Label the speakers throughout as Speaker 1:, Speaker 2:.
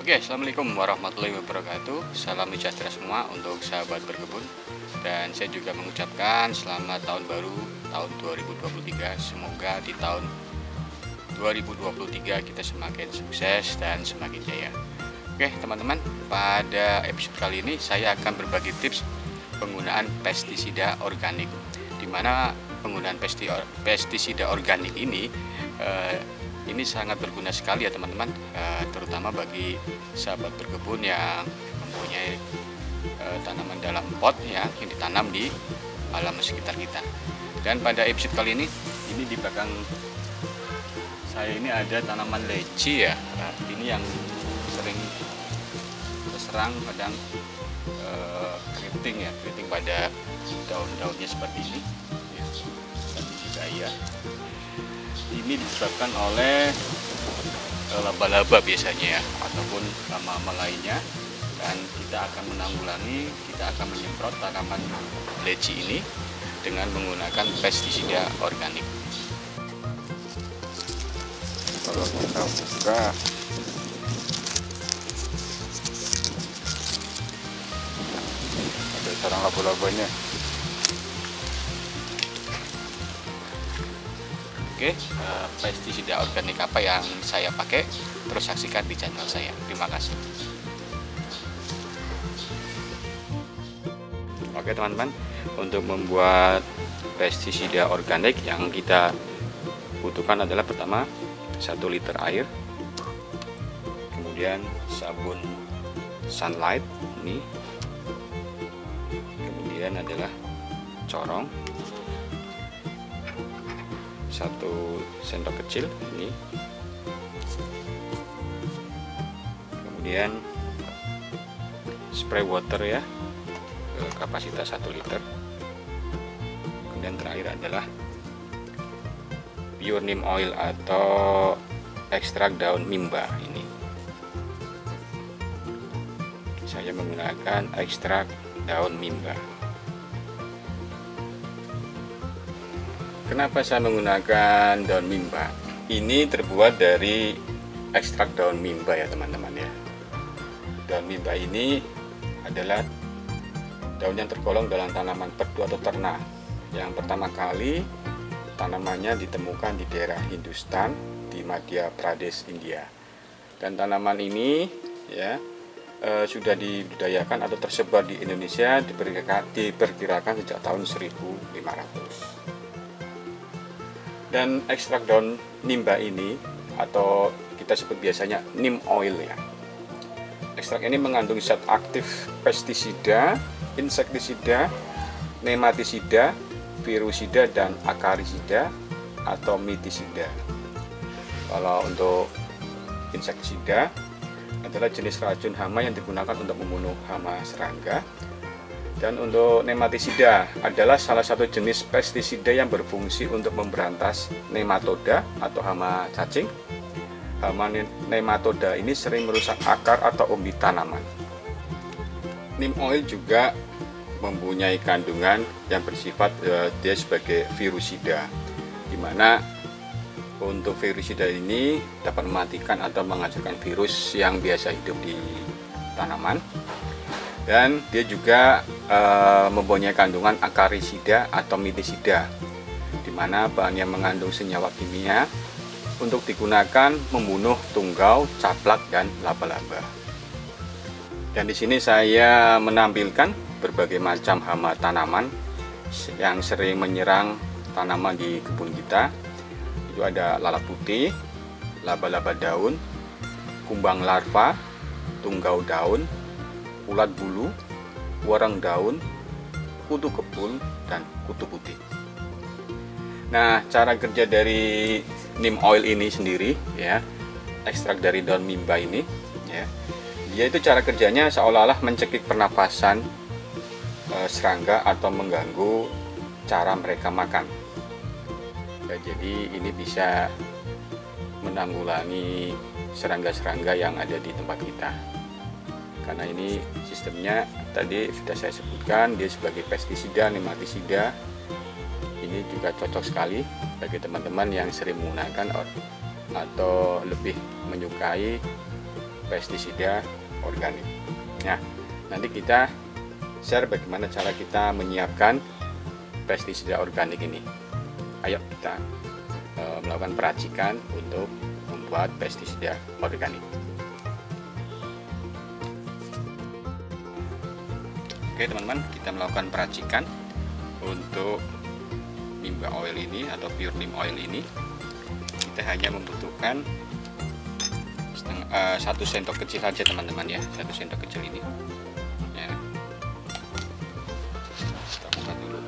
Speaker 1: Oke, assalamualaikum warahmatullahi wabarakatuh. Salam sejahtera semua untuk sahabat berkebun. Dan saya juga mengucapkan selamat tahun baru tahun 2023. Semoga di tahun 2023 kita semakin sukses dan semakin jaya. Oke teman-teman, pada episode kali ini saya akan berbagi tips penggunaan pestisida organik, dimana penggunaan pestisida organik ini sangat berguna sekali ya teman-teman, terutama bagi sahabat berkebun yang mempunyai tanaman dalam pot yang ditanam di alam sekitar kita. Dan pada episode kali ini di belakang saya ini ada tanaman leci ya. Ini yang sering terserang kadang keriting pada daun-daunnya seperti ini ya. Dan juga ya, ini disebabkan oleh laba-laba biasanya ya, ataupun hama-hama lainnya. Dan kita akan menanggulangi, kita akan menyemprot tanaman leci ini dengan menggunakan pestisida organik. Kalau kita buka, ada sarang laba-labanya. Oke, pestisida organik apa yang saya pakai? Terus saksikan di channel saya. Terima kasih. Oke teman-teman, untuk membuat pestisida organik yang kita butuhkan adalah pertama 1 liter air, kemudian sabun sunlight ini, kemudian adalah corong 1 sendok kecil ini, kemudian spray water ya, kapasitas 1 liter, kemudian terakhir adalah pure neem oil atau ekstrak daun mimba. Ini saya menggunakan ekstrak daun mimba. Kenapa saya menggunakan daun mimba? Ini terbuat dari ekstrak daun mimba ya teman-teman ya. Daun mimba ini adalah daun yang tergolong dalam tanaman perdu atau ternak yang pertama kali tanamannya ditemukan di daerah Hindustan di Madhya Pradesh, India. Dan tanaman ini ya sudah dibudidayakan atau tersebar di Indonesia diperkirakan sejak tahun 1500. Dan ekstrak daun mimba ini atau kita sebut biasanya neem oil ya. Ekstrak ini mengandung zat aktif pestisida, insektisida, nematisida, virusida, dan akarisida atau mitisida. Kalau untuk insektisida adalah jenis racun hama yang digunakan untuk membunuh hama serangga. Dan untuk nematisida adalah salah satu jenis pestisida yang berfungsi untuk memberantas nematoda atau hama cacing. Hama nematoda ini sering merusak akar atau umbi tanaman. Neem oil juga mempunyai kandungan yang bersifat dia sebagai virusida, di mana untuk virusida ini dapat mematikan atau menghancurkan virus yang biasa hidup di tanaman. Dan dia juga mempunyai kandungan akarisida atau mitisida, di mana bahan yang mengandung senyawa kimia untuk digunakan membunuh tunggau, caplak, dan laba-laba. Dan di sini saya menampilkan berbagai macam hama tanaman yang sering menyerang tanaman di kebun kita. Itu ada lalat putih, laba-laba daun, kumbang larva, tunggau daun, ulat bulu, warang daun, kutu kebun, dan kutu putih. Nah, cara kerja dari neem oil ini sendiri ya, ekstrak dari daun mimba ini ya, dia itu cara kerjanya seolah-olah mencekik pernapasan serangga atau mengganggu cara mereka makan ya. Jadi ini bisa menanggulangi serangga-serangga yang ada di tempat kita, karena ini sistemnya tadi sudah saya sebutkan, dia sebagai pestisida, nematisida. Ini juga cocok sekali bagi teman-teman yang sering menggunakan atau lebih menyukai pestisida organik. Nah, nanti kita share bagaimana cara kita menyiapkan pestisida organik ini. Ayo kita melakukan peracikan untuk membuat pestisida organik. Oke teman-teman, kita melakukan peracikan untuk nimba oil ini atau pure neem oil ini. Kita hanya membutuhkan 1 sendok kecil saja teman-teman ya, 1 sendok kecil ini ya. Kita buka dulu.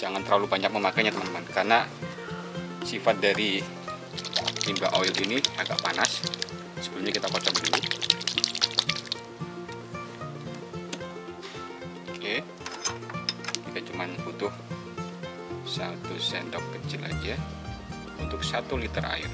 Speaker 1: Jangan terlalu banyak memakainya teman-teman, karena sifat dari nimba oil ini agak panas. Sebelumnya kita kocok dulu. Oke, kita cuma butuh 1 sendok kecil aja untuk 1 liter air.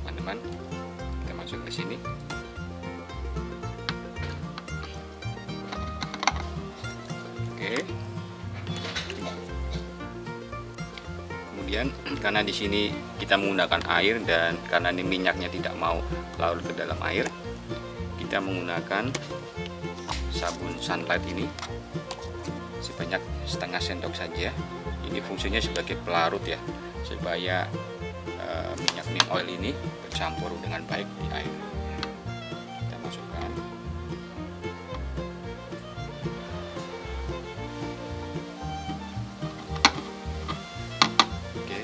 Speaker 1: Teman-teman, kita masuk ke sini. Oke. Kemudian karena di sini kita menggunakan air dan karena ini minyaknya tidak mau larut ke dalam air, kita menggunakan sabun sunlight ini sebanyak setengah sendok saja. Ini fungsinya sebagai pelarut ya, supaya minyak neem oil ini bercampur dengan baik di air. Kita masukkan. Oke,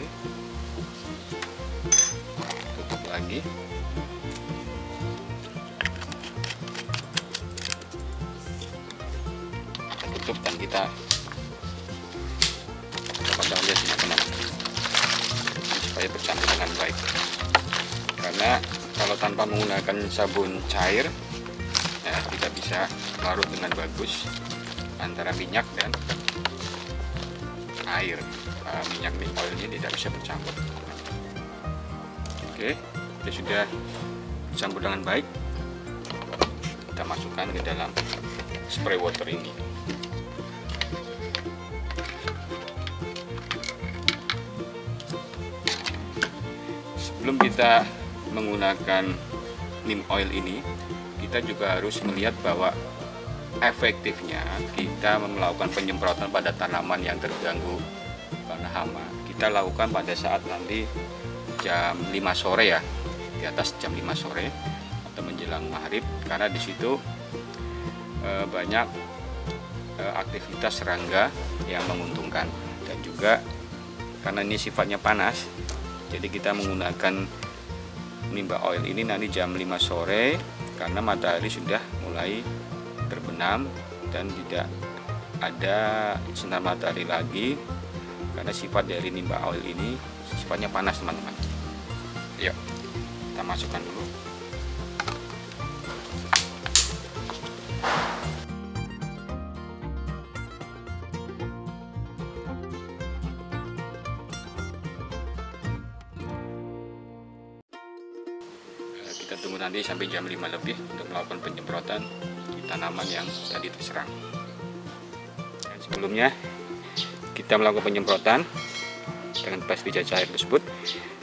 Speaker 1: tutup lagi. Kita tutup dan kita kocok aja teman-teman supaya bercampur dengan baik. Karena kalau tanpa menggunakan sabun cair ya, tidak bisa larut dengan bagus antara minyak dan air. Minyak neem oil ini tidak bisa bercampur. Oke, kita sudah bercampur dengan baik. Kita masukkan ke dalam spray water ini. Sebelum kita menggunakan neem oil ini, kita juga harus melihat bahwa efektifnya kita melakukan penyemprotan pada tanaman yang terganggu karena hama. Kita lakukan pada saat nanti jam 5 sore ya, di atas jam 5 sore atau menjelang maghrib, karena di situ banyak aktivitas serangga yang menguntungkan, dan juga karena ini sifatnya panas, jadi kita menggunakan nimba oil ini nanti jam 5 sore karena matahari sudah mulai terbenam dan tidak ada sinar matahari lagi, karena sifat dari nimba oil ini sifatnya panas teman-teman. Yuk, kita masukkan dulu. Kita tunggu nanti sampai jam 5 lebih untuk melakukan penyemprotan di tanaman yang tadi terserang. Dan sebelumnya kita melakukan penyemprotan dengan pestisida cair tersebut,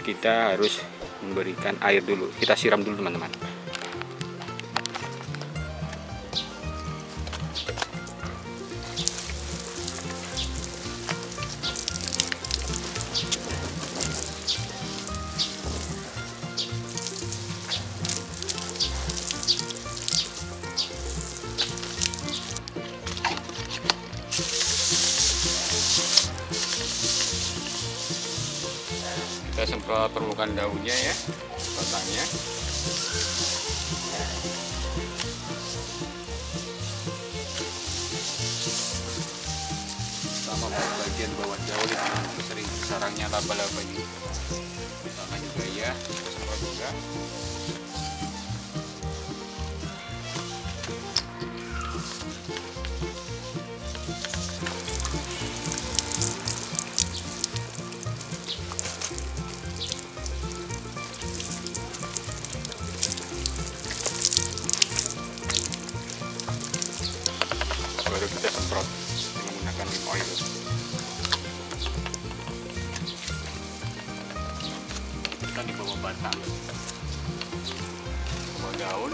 Speaker 1: kita harus memberikan air dulu. Kita siram dulu teman-teman. Kita semprot permukaan daunnya ya, batangnya. Sama bagian bawah daun itu sering sarangnya laba-laba ini. Sama juga ya, semprot juga. Baru kita semprot menggunakan neem oil. batang, 2 daun,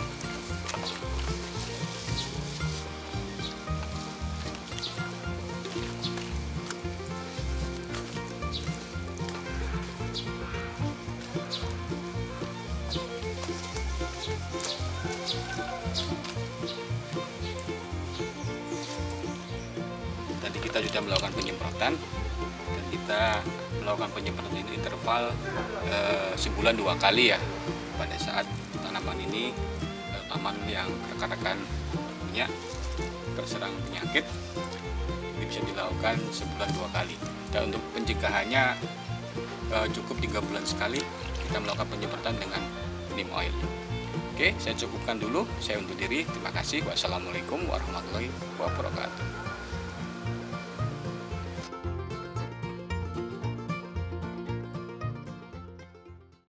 Speaker 1: tadi kita sudah melakukan penyemprotan, dan kita melakukan penyemprotan ini interval sebulan 2 kali ya. Pada saat tanaman ini, tanaman yang rekan-rekan punya terserang penyakit, ini bisa dilakukan sebulan 2 kali. Dan untuk pencegahannya cukup 3 bulan sekali kita melakukan penyemprotan dengan neem oil. Oke, saya cukupkan dulu. Saya undur diri. Terima kasih. Wassalamualaikum warahmatullahi wabarakatuh.